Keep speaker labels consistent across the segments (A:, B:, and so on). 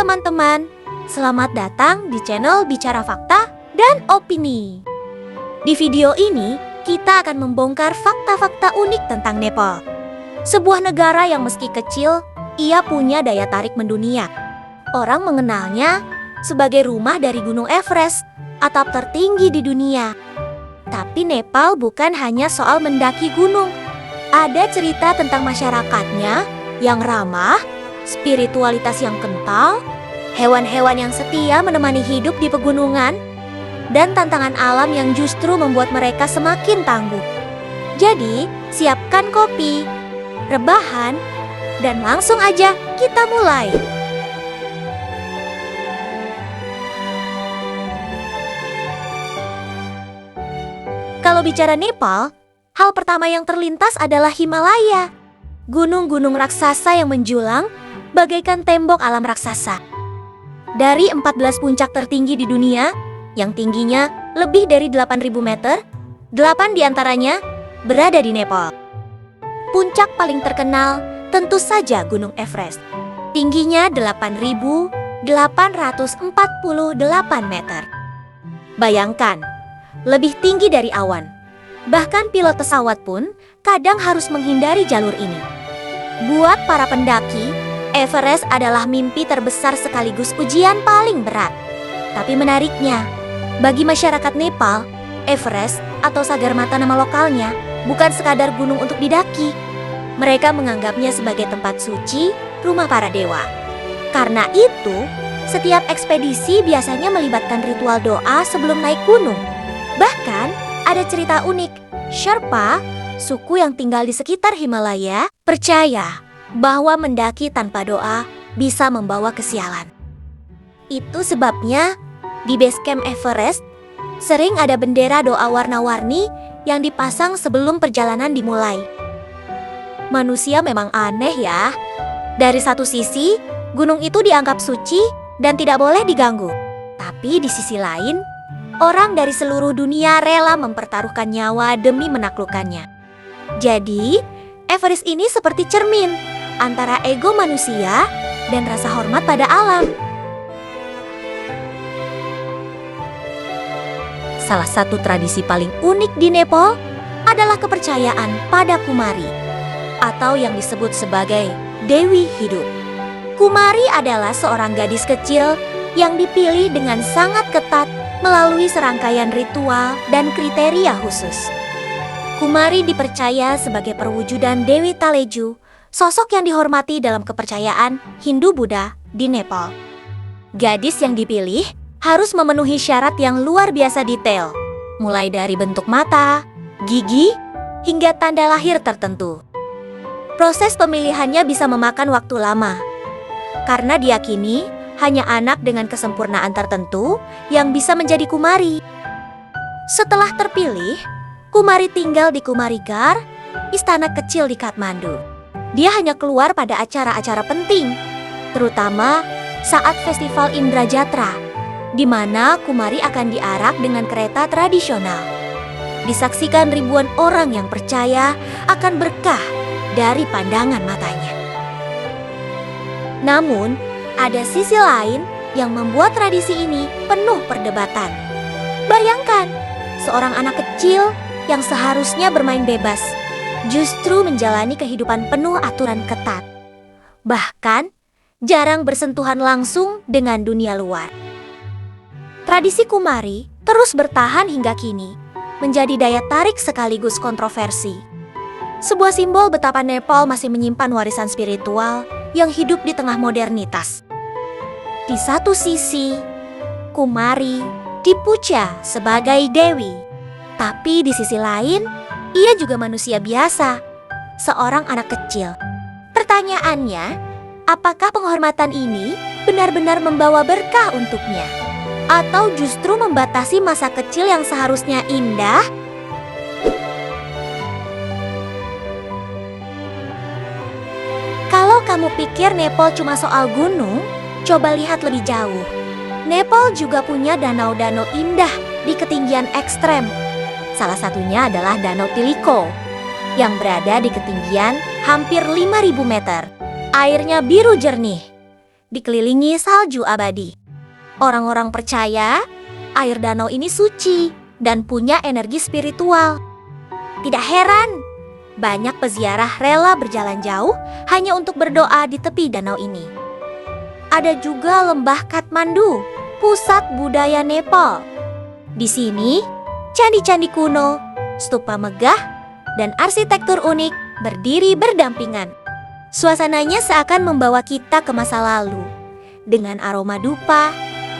A: teman-teman, selamat datang di channel Bicara Fakta dan Opini. Di video ini, kita akan membongkar fakta-fakta unik tentang Nepal. Sebuah negara yang meski kecil, ia punya daya tarik mendunia. Orang mengenalnya sebagai rumah dari Gunung Everest, atap tertinggi di dunia. Tapi Nepal bukan hanya soal mendaki gunung. Ada cerita tentang masyarakatnya yang ramah, spiritualitas yang kental, hewan-hewan yang setia menemani hidup di pegunungan, dan tantangan alam yang justru membuat mereka semakin tangguh. Jadi, siapkan kopi, rebahan, dan langsung aja kita mulai. Kalau bicara Nepal, hal pertama yang terlintas adalah Himalaya. Gunung-gunung raksasa yang menjulang bagaikan tembok alam raksasa. Dari 14 puncak tertinggi di dunia, yang tingginya lebih dari 8.000 meter, 8 diantaranya berada di Nepal. Puncak paling terkenal tentu saja Gunung Everest. Tingginya 8.848 meter. Bayangkan, lebih tinggi dari awan. Bahkan pilot pesawat pun kadang harus menghindari jalur ini. Buat para pendaki, Everest adalah mimpi terbesar sekaligus ujian paling berat. Tapi menariknya, bagi masyarakat Nepal, Everest atau Sagarmatha nama lokalnya bukan sekadar gunung untuk didaki. Mereka menganggapnya sebagai tempat suci, rumah para dewa. Karena itu, setiap ekspedisi biasanya melibatkan ritual doa sebelum naik gunung. Bahkan, ada cerita unik. Sherpa, suku yang tinggal di sekitar Himalaya, percaya bahwa mendaki tanpa doa bisa membawa kesialan. Itu sebabnya di base camp Everest sering ada bendera doa warna-warni yang dipasang sebelum perjalanan dimulai. Manusia memang aneh ya. Dari satu sisi, gunung itu dianggap suci dan tidak boleh diganggu. Tapi di sisi lain, orang dari seluruh dunia rela mempertaruhkan nyawa demi menaklukkannya. Jadi, Everest ini seperti cermin antara ego manusia dan rasa hormat pada alam. Salah satu tradisi paling unik di Nepal adalah kepercayaan pada Kumari, atau yang disebut sebagai Dewi Hidup. Kumari adalah seorang gadis kecil yang dipilih dengan sangat ketat melalui serangkaian ritual dan kriteria khusus. Kumari dipercaya sebagai perwujudan Dewi Taleju, sosok yang dihormati dalam kepercayaan Hindu-Buddha di Nepal. Gadis yang dipilih harus memenuhi syarat yang luar biasa detail, mulai dari bentuk mata, gigi, hingga tanda lahir tertentu. Proses pemilihannya bisa memakan waktu lama, karena diyakini hanya anak dengan kesempurnaan tertentu yang bisa menjadi Kumari. Setelah terpilih, Kumari tinggal di Kumarigar, istana kecil di Kathmandu. Dia hanya keluar pada acara-acara penting, terutama saat Festival Indrajatra, di mana Kumari akan diarak dengan kereta tradisional. Disaksikan ribuan orang yang percaya akan berkah dari pandangan matanya. Namun, ada sisi lain yang membuat tradisi ini penuh perdebatan. Bayangkan, seorang anak kecil yang seharusnya bermain bebas, justru menjalani kehidupan penuh aturan ketat. Bahkan, jarang bersentuhan langsung dengan dunia luar. Tradisi Kumari terus bertahan hingga kini, menjadi daya tarik sekaligus kontroversi. Sebuah simbol betapa Nepal masih menyimpan warisan spiritual yang hidup di tengah modernitas. Di satu sisi, Kumari dipuja sebagai dewi. Tapi di sisi lain, ia juga manusia biasa, seorang anak kecil. Pertanyaannya, apakah penghormatan ini benar-benar membawa berkah untuknya? Atau justru membatasi masa kecil yang seharusnya indah? Kalau kamu pikir Nepal cuma soal gunung, coba lihat lebih jauh. Nepal juga punya danau-danau indah di ketinggian ekstrem. Salah satunya adalah Danau Tiliko, yang berada di ketinggian hampir 5.000 meter. Airnya biru jernih. dikelilingi salju abadi. Orang-orang percaya air danau ini suci dan punya energi spiritual. Tidak heran, banyak peziarah rela berjalan jauh hanya untuk berdoa di tepi danau ini. Ada juga lembah Kathmandu, pusat budaya Nepal. Di sini, candi-candi kuno, stupa megah, dan arsitektur unik berdiri berdampingan. Suasananya seakan membawa kita ke masa lalu, dengan aroma dupa,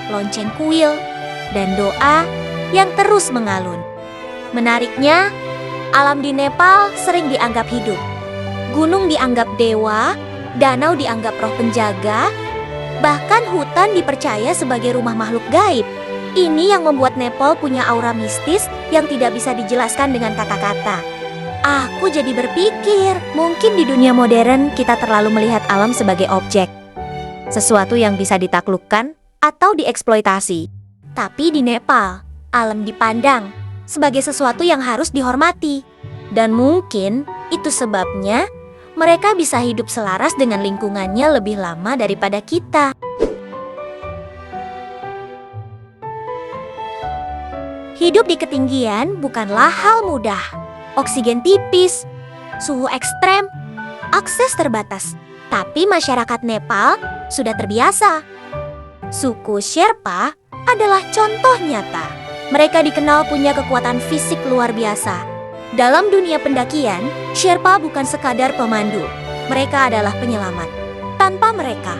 A: lonceng kuil, dan doa yang terus mengalun. Menariknya, alam di Nepal sering dianggap hidup. Gunung dianggap dewa, danau dianggap roh penjaga, bahkan hutan dipercaya sebagai rumah makhluk gaib. Ini yang membuat Nepal punya aura mistis yang tidak bisa dijelaskan dengan kata-kata. Aku jadi berpikir, mungkin di dunia modern kita terlalu melihat alam sebagai objek, sesuatu yang bisa ditaklukkan atau dieksploitasi. Tapi di Nepal, alam dipandang sebagai sesuatu yang harus dihormati. Dan mungkin itu sebabnya mereka bisa hidup selaras dengan lingkungannya lebih lama daripada kita. Hidup di ketinggian bukanlah hal mudah. Oksigen tipis, suhu ekstrem, akses terbatas. Tapi masyarakat Nepal sudah terbiasa. Suku Sherpa adalah contoh nyata. Mereka dikenal punya kekuatan fisik luar biasa. Dalam dunia pendakian, Sherpa bukan sekadar pemandu. Mereka adalah penyelamat. Tanpa mereka,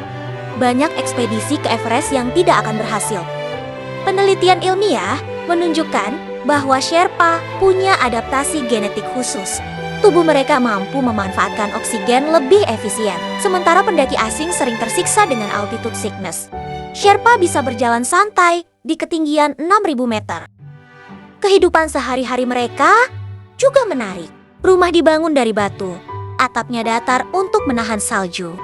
A: banyak ekspedisi ke Everest yang tidak akan berhasil. Penelitian ilmiah menunjukkan bahwa Sherpa punya adaptasi genetik khusus. Tubuh mereka mampu memanfaatkan oksigen lebih efisien, sementara pendaki asing sering tersiksa dengan altitude sickness. Sherpa bisa berjalan santai di ketinggian 6.000 meter. Kehidupan sehari-hari mereka juga menarik. Rumah dibangun dari batu, atapnya datar untuk menahan salju.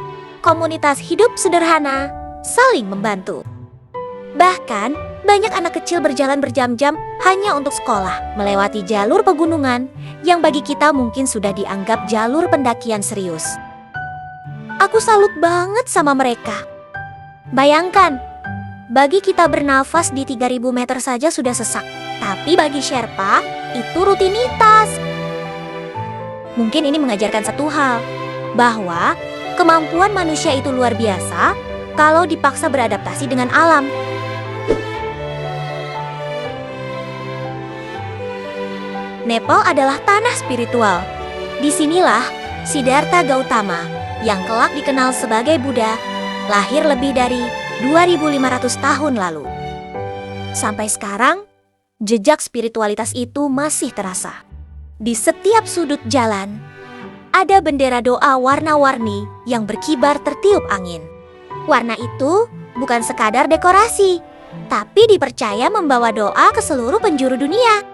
A: Komunitas hidup sederhana, saling membantu. Bahkan, banyak anak kecil berjalan berjam-jam hanya untuk sekolah, melewati jalur pegunungan yang bagi kita mungkin sudah dianggap jalur pendakian serius. Aku salut banget sama mereka. Bayangkan, bagi kita bernafas di 3.000 meter saja sudah sesak. Tapi bagi Sherpa, itu rutinitas. Mungkin ini mengajarkan satu hal, bahwa kemampuan manusia itu luar biasa kalau dipaksa beradaptasi dengan alam. Nepal adalah tanah spiritual. Disinilah Siddhartha Gautama, yang kelak dikenal sebagai Buddha, lahir lebih dari 2.500 tahun lalu. Sampai sekarang, jejak spiritualitas itu masih terasa. Di setiap sudut jalan, ada bendera doa warna-warni yang berkibar tertiup angin. Warna itu bukan sekadar dekorasi, tapi dipercaya membawa doa ke seluruh penjuru dunia.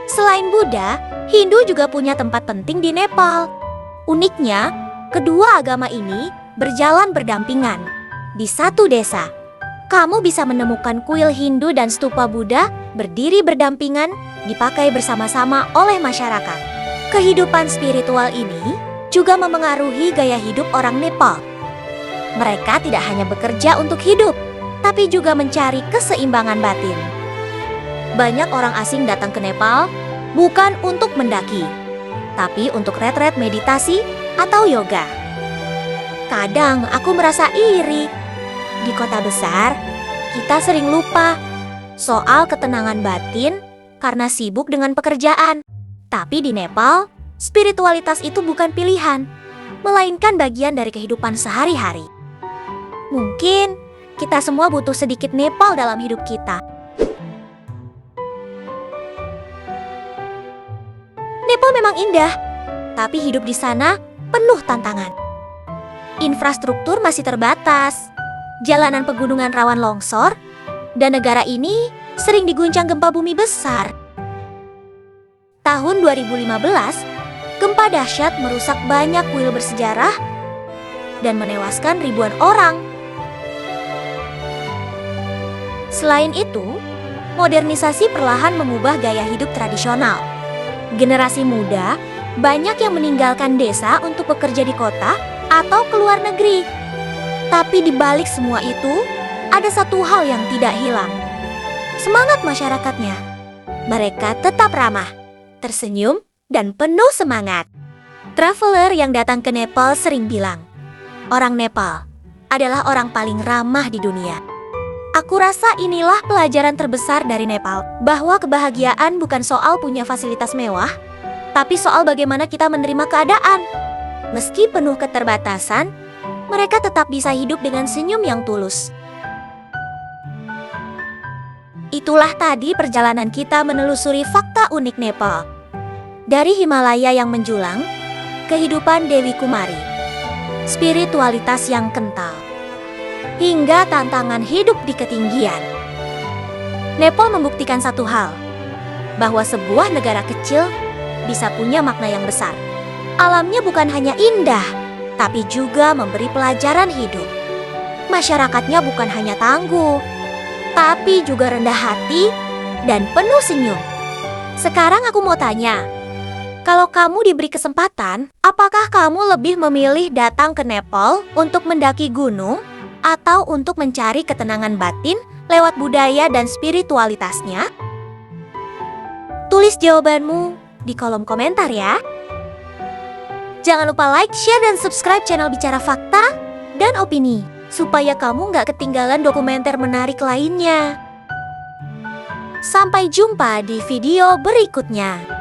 A: Selain Buddha, Hindu juga punya tempat penting di Nepal. Uniknya, kedua agama ini berjalan berdampingan. Di satu desa, kamu bisa menemukan kuil Hindu dan stupa Buddha berdiri berdampingan, dipakai bersama-sama oleh masyarakat. Kehidupan spiritual ini juga memengaruhi gaya hidup orang Nepal. Mereka tidak hanya bekerja untuk hidup, tapi juga mencari keseimbangan batin. Banyak orang asing datang ke Nepal bukan untuk mendaki, tapi untuk retret meditasi atau yoga. Kadang aku merasa iri. Di kota besar, kita sering lupa soal ketenangan batin karena sibuk dengan pekerjaan. Tapi di Nepal, spiritualitas itu bukan pilihan, melainkan bagian dari kehidupan sehari-hari. Mungkin kita semua butuh sedikit Nepal dalam hidup kita. Nepal memang indah, tapi hidup di sana penuh tantangan. Infrastruktur masih terbatas, jalanan pegunungan rawan longsor, dan negara ini sering diguncang gempa bumi besar. Tahun 2015, gempa dahsyat merusak banyak kuil bersejarah dan menewaskan ribuan orang. Selain itu, modernisasi perlahan mengubah gaya hidup tradisional. Generasi muda banyak yang meninggalkan desa untuk bekerja di kota atau ke luar negeri. Tapi di balik semua itu, ada satu hal yang tidak hilang. Semangat masyarakatnya. Mereka tetap ramah, tersenyum, dan penuh semangat. Traveler yang datang ke Nepal sering bilang, orang Nepal adalah orang paling ramah di dunia. Aku rasa inilah pelajaran terbesar dari Nepal, bahwa kebahagiaan bukan soal punya fasilitas mewah, tapi soal bagaimana kita menerima keadaan. Meski penuh keterbatasan, mereka tetap bisa hidup dengan senyum yang tulus. Itulah tadi perjalanan kita menelusuri fakta unik Nepal. Dari Himalaya yang menjulang, kehidupan Dewi Kumari, spiritualitas yang kental, hingga tantangan hidup di ketinggian. Nepal membuktikan satu hal, bahwa sebuah negara kecil bisa punya makna yang besar. Alamnya bukan hanya indah, tapi juga memberi pelajaran hidup. Masyarakatnya bukan hanya tangguh, tapi juga rendah hati dan penuh senyum. Sekarang aku mau tanya, kalau kamu diberi kesempatan, apakah kamu lebih memilih datang ke Nepal untuk mendaki gunung atau untuk mencari ketenangan batin lewat budaya dan spiritualitasnya? Tulis jawabanmu di kolom komentar ya. Jangan lupa like, share, dan subscribe channel Bicara Fakta dan Opini, supaya kamu nggak ketinggalan dokumenter menarik lainnya. Sampai jumpa di video berikutnya.